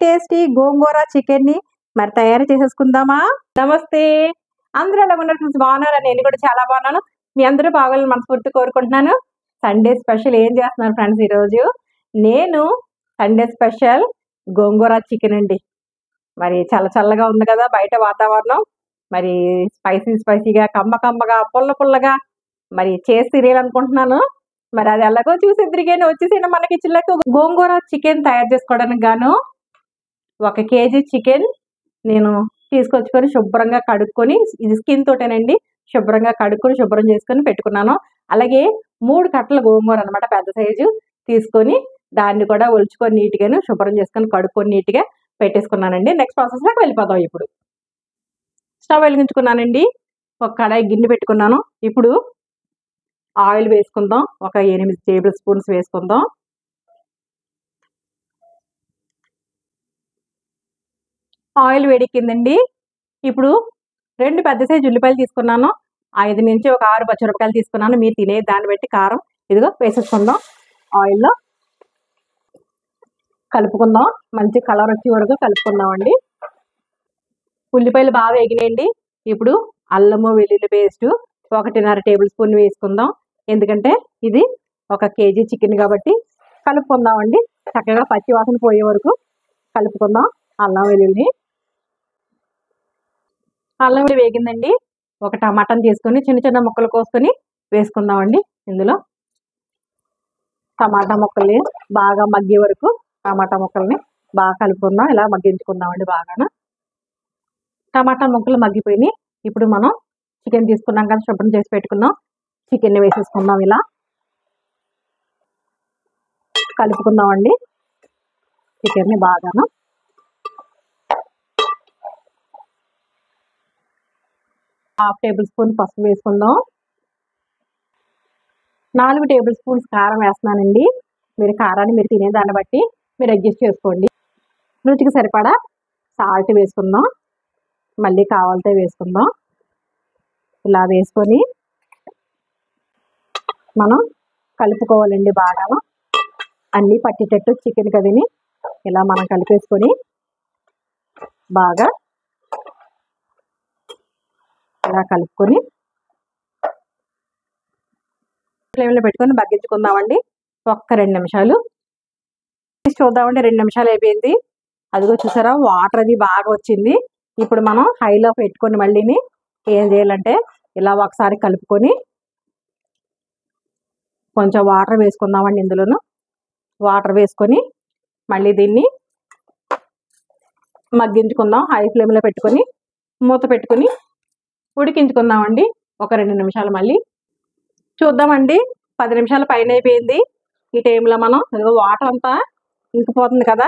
Tasty గోంగూర చికెన్ని మరి తయారు చేసేసుకుందామా? నమస్తే, అందరూ ఎలా ఉన్నారు ఫ్రెండ్స్? బాగున్నారా? నేను కూడా చాలా బాగున్నాను. మీ అందరూ బాగోవాలని మనస్ఫూర్తిగా కోరుకుంటున్నాను. సండే స్పెషల్ ఏం చేస్తున్నారు ఫ్రెండ్స్ ఈరోజు? నేను సండే స్పెషల్ గోంగూర చికెన్ అండి. మరి చాలా చల్లగా ఉంది కదా బయట వాతావరణం. మరి స్పైసీగా, కమ్మగా, పుల్లగా మరి చేసి తినేయాలనుకుంటున్నాను. మరి అది ఎలాగో చూసిద్దరికైనా వచ్చేసేయండి మన కిచెన్లోకి. గోంగూర చికెన్ తయారు చేసుకోవడానికి గాను 1 కేజీ చికెన్ నేను తీసుకొచ్చుకొని శుభ్రంగా కడుక్కొని, ఇది స్కిన్ తోటేనండి, శుభ్రంగా కడుక్కొని శుభ్రం చేసుకొని పెట్టుకున్నాను. అలాగే 3 కట్టల గోంగూర అనమాట, పెద్ద సైజు తీసుకొని దాన్ని కూడా ఒలుచుకొని నీట్గాను శుభ్రం చేసుకొని కడుక్కొని నీట్గా పెట్టేసుకున్నానండి. నెక్స్ట్ ప్రాసెస్లోకి వెళ్ళిపోదాం. ఇప్పుడు స్టవ్ వెలిగించుకున్నానండి. ఒక కడాయి గిన్నె పెట్టుకున్నాను. ఇప్పుడు ఆయిల్ వేసుకుందాం. ఒక 8 టేబుల్ స్పూన్స్ వేసుకుందాం. ఆయిల్ వేడెక్కిందండి. ఇప్పుడు 2 పెద్ద సైజు ఉల్లిపాయలు తీసుకున్నాను. 5 నుంచి ఒక 6 పచ్చిమిరపకాయలు తీసుకున్నాను. మీరు తినే దాన్ని బట్టి కారం ఇదిగో వేసేసుకుందాం. ఆయిల్లో కలుపుకుందాం. మంచి కలర్ వచ్చే వరకు కలుపుకుందాం అండి. ఉల్లిపాయలు బాగా వేగినాయండి. ఇప్పుడు అల్లము వెల్లుల్లి పేస్ట్ 1.5 టేబుల్ స్పూన్ వేసుకుందాం. ఎందుకంటే ఇది 1 కేజీ చికెన్ కాబట్టి కలుపుకుందాం అండి. చక్కగా పచ్చి వాసన పోయే వరకు కలుపుకుందాం. అల్లం వెల్లుల్లి వేగిందండి. ఒక టమాటాను తీసుకొని చిన్న ముక్కలు కోసుకొని వేసుకుందాం అండి. ఇందులో టమాటా ముక్కల్ని బాగా మగ్గే వరకు టమాటా ముక్కల్ని బాగా కలుపుకుందాం. ఇలా మగ్గించుకుందాం అండి. బాగా టమాటా ముక్కలు మగ్గిపోయినాయి. ఇప్పుడు మనం చికెన్ తీసుకున్నాం కదా, శుభ్రం చేసి పెట్టుకున్నాం, చికెన్ని వేసేసుకుందాం. ఇలా కలుపుకుందాం అండి చికెన్ని బాగాను. హాఫ్ టేబుల్ స్పూన్ పసుపు వేసుకుందాం. 4 టేబుల్ స్పూన్స్ కారం వేస్తున్నానండి. మీరు కారాన్ని మీరు తినే దాన్ని బట్టి మీరు అడ్జస్ట్ చేసుకోండి. రుచికి సరిపడా సాల్ట్ వేసుకుందాం. మళ్ళీ కావాలితే వేసుకుందాం. ఇలా వేసుకొని మనం కలుపుకోవాలండి. బాగా అన్నీ పట్టేటట్టు చికెన్ కదిని ఇలా మనం కలిపేసుకొని బాగా ఇలా కలుపుకొని ఫ్లేమ్లో పెట్టుకొని మగ్గించుకుందామండి. 2 నిమిషాలు చూద్దామండి. 2 నిమిషాలు అయిపోయింది. అదిగో చూసారా, వాటర్ అది బాగా వచ్చింది. ఇప్పుడు మనం హైలో పెట్టుకొని మళ్ళీని ఏం చేయాలంటే ఇలా ఒకసారి కలుపుకొని కొంచెం వాటర్ వేసుకుందామండి. ఇందులోను వాటర్ వేసుకొని మళ్ళీ దీన్ని మగ్గించుకుందాం. హై ఫ్లేమ్లో పెట్టుకొని మూత పెట్టుకొని ఉడికించుకుందామండి. ఒక 2 నిమిషాలు మళ్ళీ చూద్దామండి. 10 నిమిషాల పైన అయిపోయింది. ఈ టైంలో మనం వాటర్ అంతా ఇంకిపోతుంది కదా,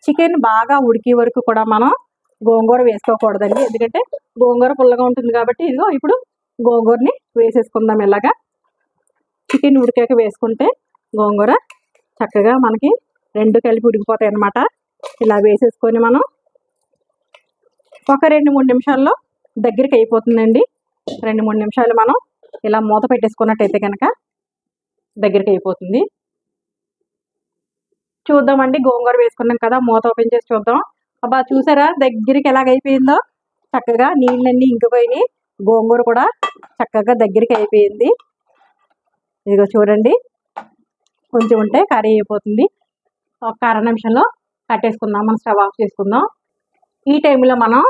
చికెన్ బాగా ఉడికే వరకు కూడా మనం గోంగూర వేసుకోకూడదండి. ఎందుకంటే గోంగూర పుల్లగా ఉంటుంది కాబట్టి ఇదిగో ఇప్పుడు గోంగూరని వేసేసుకుందాం. ఇలాగా చికెన్ ఉడికాక వేసుకుంటే గోంగూర చక్కగా మనకి 2 కలిపి ఉడికిపోతాయి అన్నమాట. ఇలా వేసేసుకొని మనం ఒక 2-3 నిమిషాల్లో దగ్గరికి అయిపోతుందండి. 2-3 నిమిషాలు మనం ఇలా మూత పెట్టేసుకున్నట్టయితే కనుక దగ్గరికి అయిపోతుంది. చూద్దామండి. గోంగూర వేసుకున్నాం కదా, మూత ఓపెన్ చేసి చూద్దాం. అబ్బా, చూసారా దగ్గరికి ఎలాగైపోయిందో? చక్కగా నీళ్ళన్నీ ఇంకిపోయినాయి. గోంగూర కూడా చక్కగా దగ్గరికి అయిపోయింది. ఇదిగో చూడండి, కొంచెం ఉంటే కర్రీ అయిపోతుంది. ఒక 1/2 నిమిషంలో కట్టేసుకుందాం. మనం స్టవ్ ఆఫ్ చేసుకుందాం. ఈ టైంలో మనం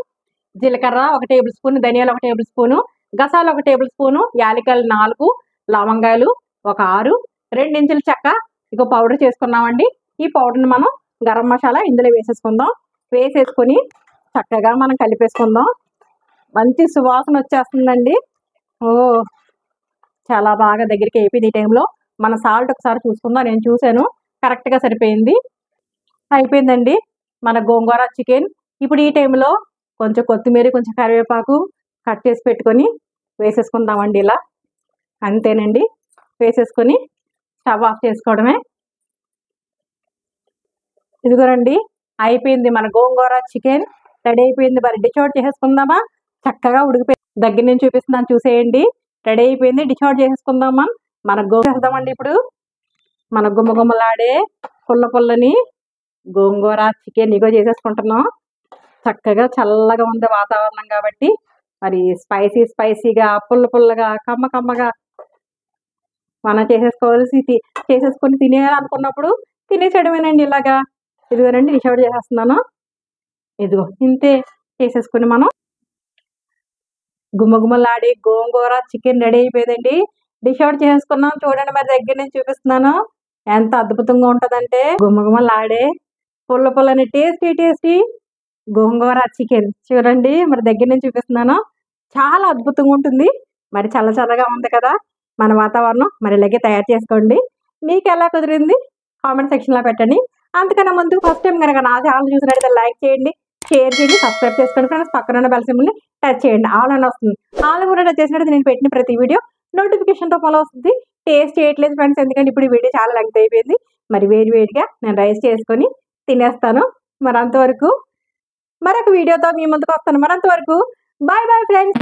జీలకర్ర 1 టేబుల్ స్పూన్, ధనియాలు 1 టేబుల్ స్పూను, గసాలు 1 టేబుల్ స్పూను, యాలకులు 4, లవంగాలు ఒక 6, 2 ఇంచుల చెక్క ఇక పౌడర్ చేసుకున్నామండి. ఈ పౌడర్ని మనం గరం మసాలా ఇందులో వేసేసుకుందాం. వేసేసుకొని చక్కగా మనం కలిపేసుకుందాం. మంచి సువాసన వచ్చేస్తుందండి. ఓ, చాలా బాగా దగ్గరికి అయిపోయింది. ఈ టైంలో మన సాల్ట్ ఒకసారి చూసుకుందాం. నేను చూశాను, కరెక్ట్గా సరిపోయింది. అయిపోయిందండి మన గోంగూర చికెన్. ఇప్పుడు ఈ టైంలో కొంచెం కొత్తిమీర, కొంచెం కరివేపాకు కట్ చేసి పెట్టుకొని వేసేసుకుందామండి. ఇలా అంతేనండి. వేసేసుకొని స్టవ్ ఆఫ్ చేసుకోవడమే. ఇదిగోనండి, అయిపోయింది మన గోంగూర చికెన్ రెడీ అయిపోయింది. మరి డిష్ అవుట్ చేసేసుకుందామా? చక్కగా ఉడికిపోయి దగ్గర నుంచి చూపిస్తున్నాను, చూసేయండి. రెడీ అయిపోయింది. డిష్ అవుట్ చేసేసుకుందామా? మన గోంగూర వేద్దామండి. ఇప్పుడు మన గుమ్మలాడే పుల్లని గోంగూర చికెన్ ఇగో చేసేసుకుంటున్నాం. చక్కగా చల్లగా ఉంది వాతావరణం కాబట్టి మరి స్పైసీగా పుల్లగా కమ్మగా మనం చేసేసుకొని తినేయాలనుకున్నప్పుడు తినేసేయడమేనండి ఇలాగా. ఇదిగోనండి డిష్ అవుట్ చేసేస్తున్నాను. ఇదిగో ఇంతే చేసేసుకుని మనం గుమ్మగుమ్మలాడి గోంగూర చికెన్ రెడీ అయిపోయిందండి. డిష్ అవుట్ చేసుకున్నాం చూడండి. మరి దగ్గర నుంచి చూపిస్తున్నాను. ఎంత అద్భుతంగా ఉంటుందంటే గుమ్మగుమ్మలాడే పుల్లని టేస్టీ గోంగూర చికెన్ చూడండి. మరి దగ్గర నుంచి చూపిస్తున్నాను. చాలా అద్భుతంగా ఉంటుంది. మరి చల్లగా ఉంది కదా మన వాతావరణం. మరి ఇలాగే తయారు చేసుకోండి. మీకు ఎలా కుదిరింది కామెంట్ సెక్షన్లో పెట్టండి. అంతకన్నా ముందు ఫస్ట్ టైం కనుక నా ఛానల్ చూసినట్లయితే లైక్ చేయండి, షేర్ చేయండి, సబ్స్క్రైబ్ చేసుకోండి ఫ్రెండ్స్. పక్కన ఉన్న బెల్ సింబల్ని టచ్ చేయండి. ఆల్ అని వస్తుంది. ఆల్ కూడా టచ్ చేసినట్టు నేను పెట్టిన ప్రతి వీడియో నోటిఫికేషన్తో ఫాలో వస్తుంది. టేస్ట్ చేయట్లేదు ఫ్రెండ్స్, ఎందుకంటే ఇప్పుడు ఈ వీడియో చాలా లెంగ్త్ అయిపోయింది. మరి వేడిగా నేను రైస్ చేసుకొని తినేస్తాను. మరి అంతవరకు మరొక వీడియోతో మీ ముందుకు వస్తాను. మరి అంతవరకు బాయ్ ఫ్రెండ్స్.